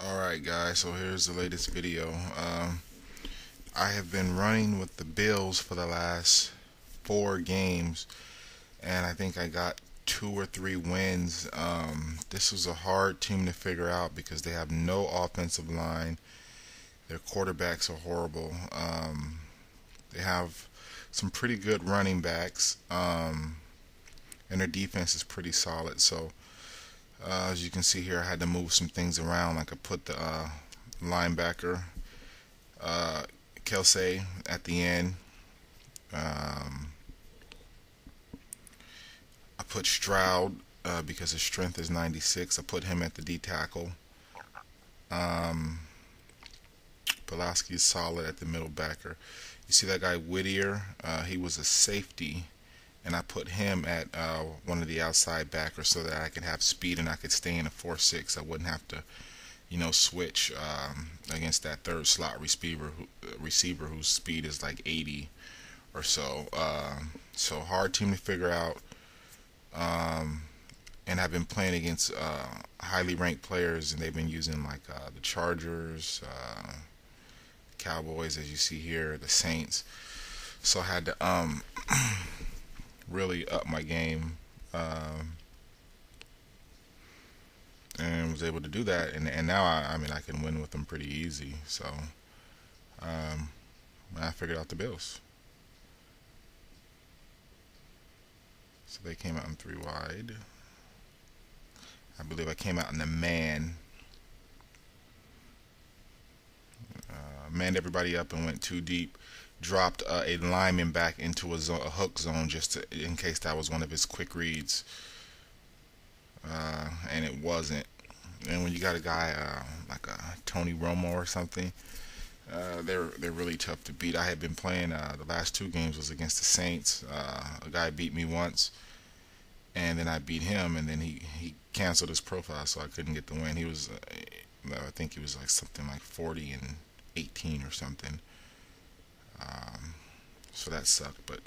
Alright guys, so here's the latest video. I have been running with the Bills for the last 4 games, and I think I got 2 or 3 wins. This was a hard team to figure out because they have no offensive line. Their quarterbacks are horrible. They have some pretty good running backs, and their defense is pretty solid. So as you can see here, I had to move some things around. Like I put the linebacker uh, Kelsey at the end. Um, I put Stroud because his strength is 96. I put him at the D tackle. Um, Pulaski is solid at the middle backer. You see that guy Whittier? He was a safety, and I put him at one of the outside backers so that I could have speed and I could stay in a 4-6. I wouldn't have to, switch against that third slot receiver whose speed is like 80 or so. So hard team to figure out. Um, and I've been playing against highly ranked players, and they've been using like the Chargers, Cowboys, as you see here, the Saints. So I had to really up my game, and was able to do that. And now I mean I can win with them pretty easy. So um, I figured out the Bills. So they came out in 3 wide. I believe I came out in the man. Manned everybody up and went too deep. Dropped a lineman back into a hook zone just in case that was one of his quick reads. And it wasn't. And when you got a guy like a Tony Romo or something, they're really tough to beat. I had been playing the last 2 games was against the Saints. A guy beat me once, and then I beat him, and then he canceled his profile, so I couldn't get the win. He was, I think he was like something like 40-18 or something. So that sucked, but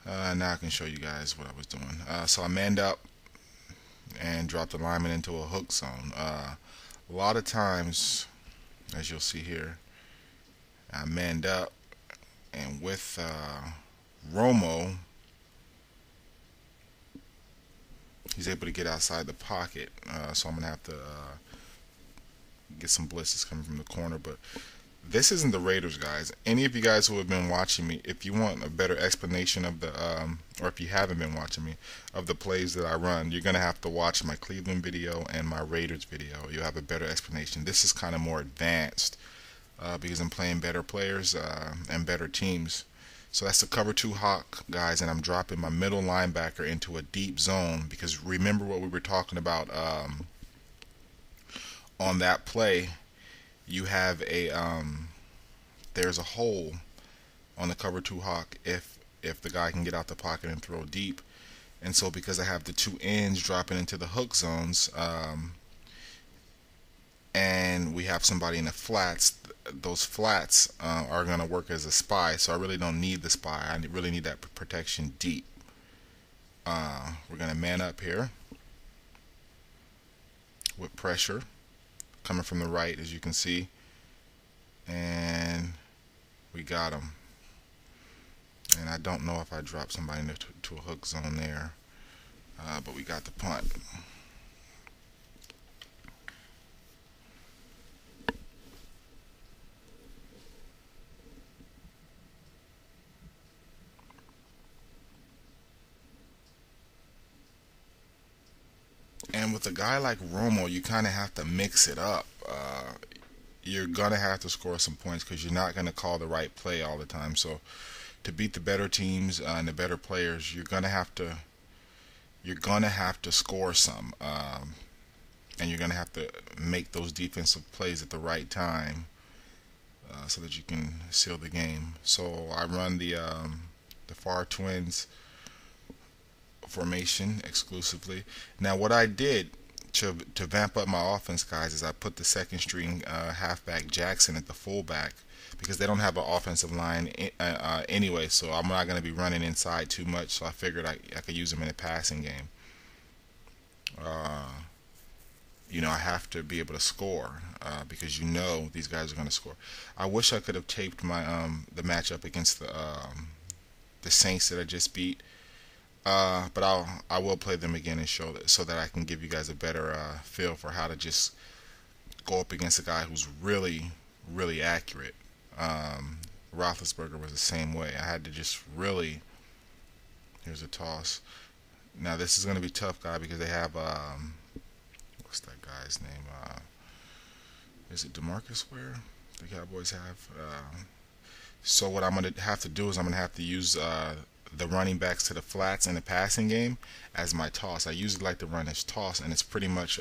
now I can show you guys what I was doing. So I manned up and dropped the lineman into a hook zone. A lot of times, as you'll see here, I manned up, and with Romo, he's able to get outside the pocket. So I'm gonna have to get some blitzes coming from the corner. But this isn't the Raiders, guys. Any of you guys who have been watching me, if you want a better explanation of the, or if you haven't been watching me, of the plays that I run, you're gonna have to watch my Cleveland video and my Raiders video. You'll have a better explanation. This is kind of more advanced because I'm playing better players and better teams. So that's the cover 2 hawk, guys, and I'm dropping my middle linebacker into a deep zone because remember what we were talking about on that play. You have a there's a hole on the cover 2 hawk if the guy can get out the pocket and throw deep. And so because I have the 2 ends dropping into the hook zones, and we have somebody in the flats, those flats are going to work as a spy. So I really don't need the spy. I really need that protection deep. We're going to man up here with pressure coming from the right, as you can see, and we got him. And I don't know if I dropped somebody to a hook zone there, but we got the punt. And with a guy like Romo, you kind of have to mix it up. You're gonna have to score some points because you're not gonna call the right play all the time. So to beat the better teams and the better players, you're gonna have to score some, and you're gonna have to make those defensive plays at the right time so that you can seal the game. So I run the far twins formation exclusively. Now, what I did to vamp up my offense, guys, is I put the second string halfback Jackson at the fullback because they don't have an offensive line anyway. So I'm not going to be running inside too much. So I figured I could use him in a passing game. Uh, I have to be able to score because these guys are going to score. I wish I could have taped my the matchup against the Saints that I just beat. But I will play them again and show that so that I can give you guys a better feel for how to just go up against a guy who's really, really accurate. Roethlisberger was the same way. I had to just really. Here's a toss. Now this is going to be tough, guy, because they have what's that guy's name? Is it DeMarcus Ware? The Cowboys have. So what I'm going to have to do is I'm going to have to use the running backs to the flats in the passing game as my toss. I usually like to run this toss, and it's pretty much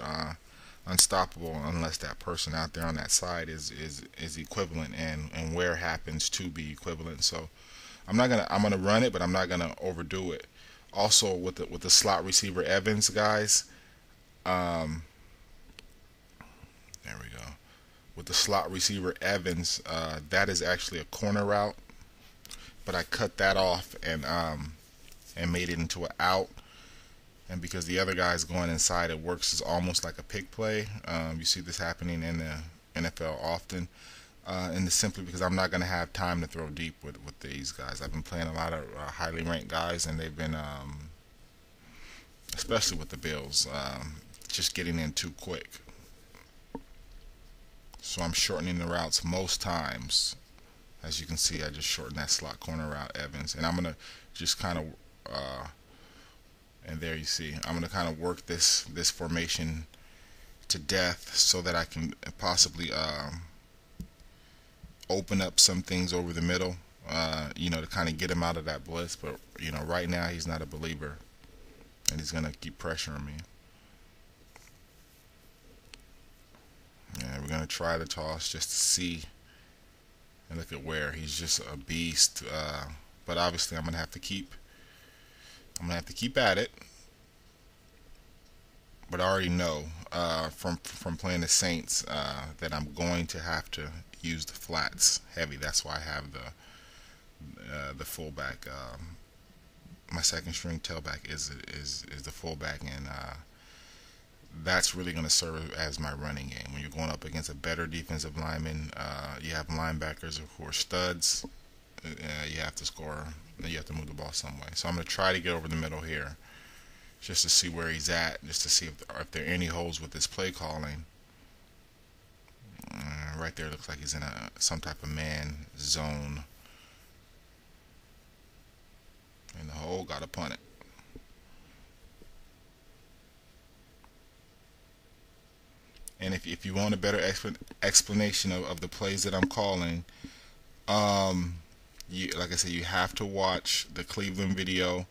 unstoppable unless that person out there on that side is equivalent, and Ware happens to be equivalent. So I'm gonna run it, but I'm not gonna overdo it. Also with the slot receiver Evans, guys. There we go. With the slot receiver Evans, that is actually a corner route, but I cut that off and made it into an out. And because the other guy's going inside, it works as almost like a pick play. You see this happening in the NFL often. And it's simply because I'm not going to have time to throw deep with these guys. I've been playing a lot of highly ranked guys, and they've been, especially with the Bills, just getting in too quick. So I'm shortening the routes most times. As you can see, I just shortened that slot corner route, Evans. And I'm going to just kind of, and there you see, I'm going to kind of work this formation to death so that I can possibly open up some things over the middle, to kind of get him out of that blitz. But, right now he's not a believer, and he's going to keep pressuring me. Yeah, we're going to try the toss just to see. And look at Ware. He's just a beast. But obviously I'm going to have to keep at it. But I already know from playing the Saints that I'm going to have to use the flats heavy. That's why I have the fullback. My second string tailback is the fullback, and that's really going to serve as my running game. When you're going up against a better defensive lineman, you have linebackers who are studs. You have to score. You have to move the ball some way. So I'm going to try to get over the middle here, just to see where he's at, just to see if there are any holes with this play calling. Right there, looks like he's in some type of man zone. In the hole, got to punt it. And if you want a better explanation of the plays that I'm calling, like I said, you have to watch the Cleveland video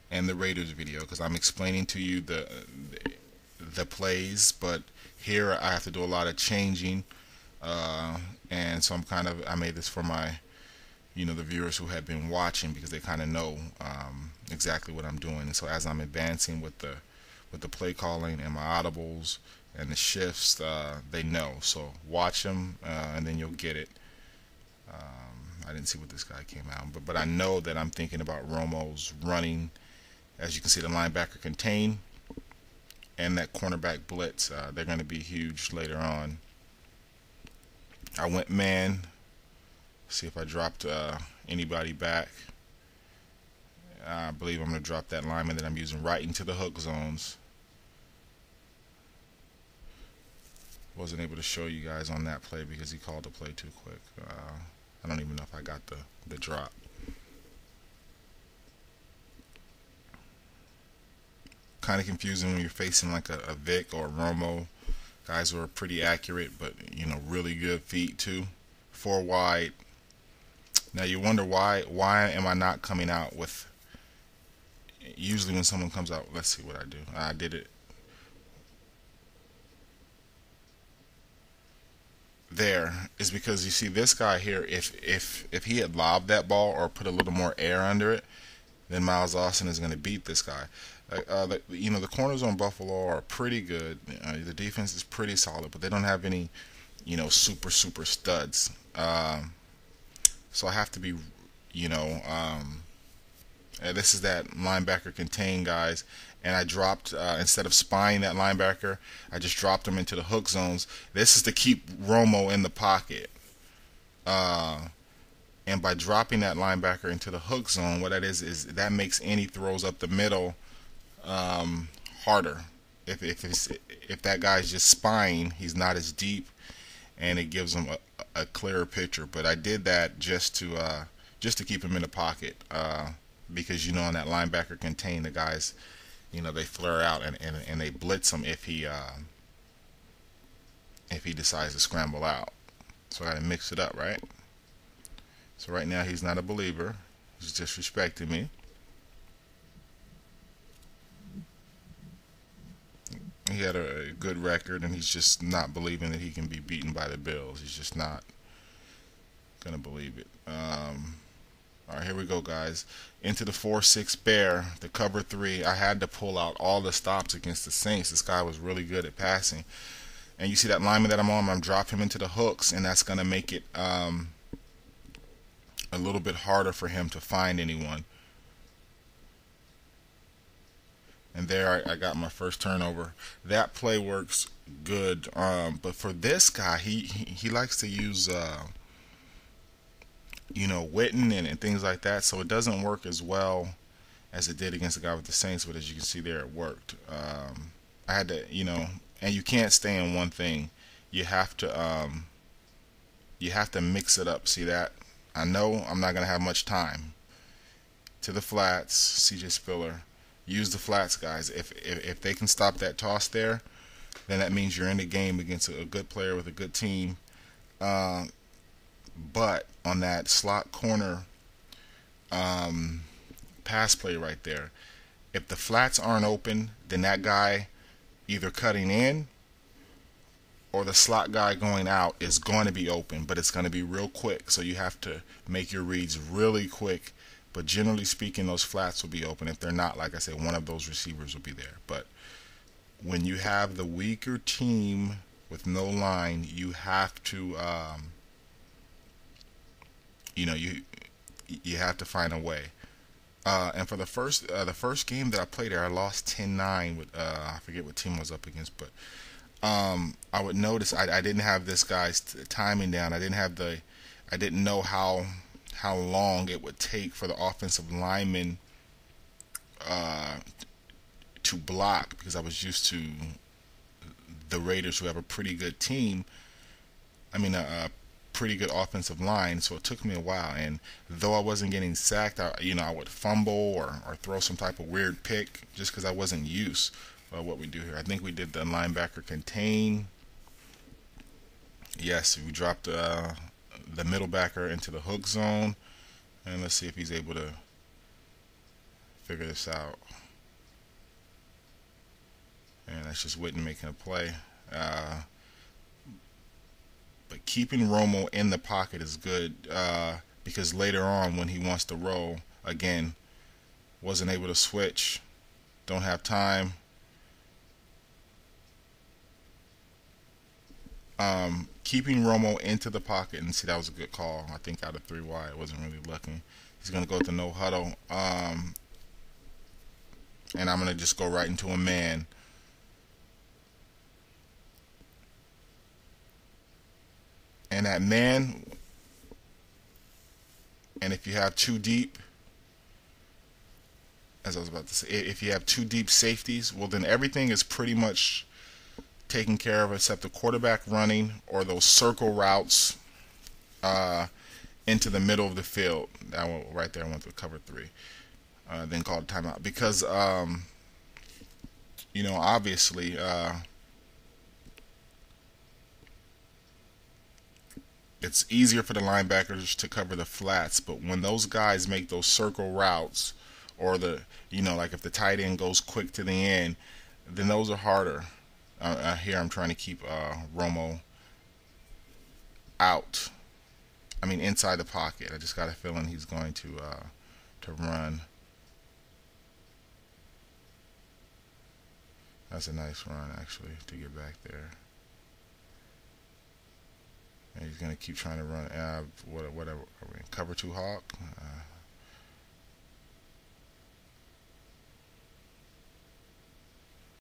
and the Raiders video, because I'm explaining to you the plays, but here I have to do a lot of changing, and so I made this for my the viewers who have been watching, because they kind of know exactly what I'm doing. And so as I'm advancing with the play calling and my audibles and the shifts, they know. So watch them, and then you'll get it. I didn't see what this guy came out, but I know that I'm thinking about Romo's running. As you can see, the linebacker contain and that cornerback blitz. They're going to be huge later on. I went man. See if I dropped anybody back. I believe I'm going to drop that lineman that I'm using right into the hook zones. Wasn't able to show you guys on that play because he called the play too quick. I don't even know if I got the drop. Kind of confusing when you're facing like a Vic or a Romo. Guys who are pretty accurate, but really good feet too. 4 wide. Now you wonder why am I not coming out with? Usually when someone comes out, let's see what I do. I did it. There is because you see this guy here. If he had lobbed that ball or put a little more air under it, then Miles Austin is going to beat this guy. The corners on Buffalo are pretty good. The defense is pretty solid, but they don't have any, super studs. So I have to be, This is that linebacker contain, guys. And I dropped, instead of spying that linebacker, I just dropped him into the hook zones. This is to keep Romo in the pocket. Uh, and by dropping that linebacker into the hook zone, what that is that makes any throws up the middle harder. If that guy's just spying, he's not as deep, and it gives him a clearer picture. But I did that just to keep him in the pocket, because on that linebacker contain, the guys, they flare out and they blitz him if he decides to scramble out. So I gotta mix it up, right? So right now he's not a believer. He's disrespecting me. He had a good record, and he's just not believing that he can be beaten by the Bills. He's just not gonna believe it. All right, here we go, guys. Into the 4-6 bear, the cover 3. I had to pull out all the stops against the Saints. This guy was really good at passing. And you see that lineman that I'm on, I'm dropping him into the hooks, and that's gonna make it a little bit harder for him to find anyone. And there I got my first turnover. That play works good, but for this guy, he likes to use Witten and things like that, so it doesn't work as well as it did against the guy with the Saints. But as you can see there, it worked. I had to, and you can't stay in one thing. You have to mix it up. See that? I know I'm not gonna have much time. To the flats, CJ Spiller. Use the flats, guys. If they can stop that toss there, then that means you're in the game against a good player with a good team. But on that slot corner pass play right there, if the flats aren't open, then that guy either cutting in or the slot guy going out is going to be open, but it's going to be real quick. So you have to make your reads really quick. But generally speaking, those flats will be open. If they're not, like I said, one of those receivers will be there. But when you have the weaker team with no line, you have to, you have to find a way. And for the first game that I played there, I lost 10-9 with I forget what team I was up against, but I would notice I didn't have this guy's timing down. I didn't know how long it would take for the offensive lineman to block, because I was used to the Raiders, who have a pretty good team. I mean, a pretty good offensive line, so it took me a while. And though I wasn't getting sacked, I would fumble or throw some type of weird pick just because I wasn't used to what we do here. I think we did the linebacker contain. Yes, we dropped the middle backer into the hook zone, and let's see if he's able to figure this out. And that's just Witten making a play. But keeping Romo in the pocket is good, because later on when he wants to roll, again, wasn't able to switch, don't have time. Keeping Romo into the pocket, and see, that was a good call. I think out of 3 wide, wasn't really looking. He's going to go with the no huddle, and I'm going to just go right into a man. And that man, and if you have too deep, as I was about to say, if you have too deep safeties, well, then everything is pretty much taken care of except the quarterback running or those circle routes into the middle of the field. That one right there, I went to cover 3. Then called timeout because, obviously, it's easier for the linebackers to cover the flats, but when those guys make those circle routes, or like if the tight end goes quick to the end, then those are harder. Here I'm trying to keep Romo out. I mean, inside the pocket. I just got a feeling he's going to run. That's a nice run, actually, to get back there. And he's going to keep trying to run. Whatever. Cover 2 Hawk.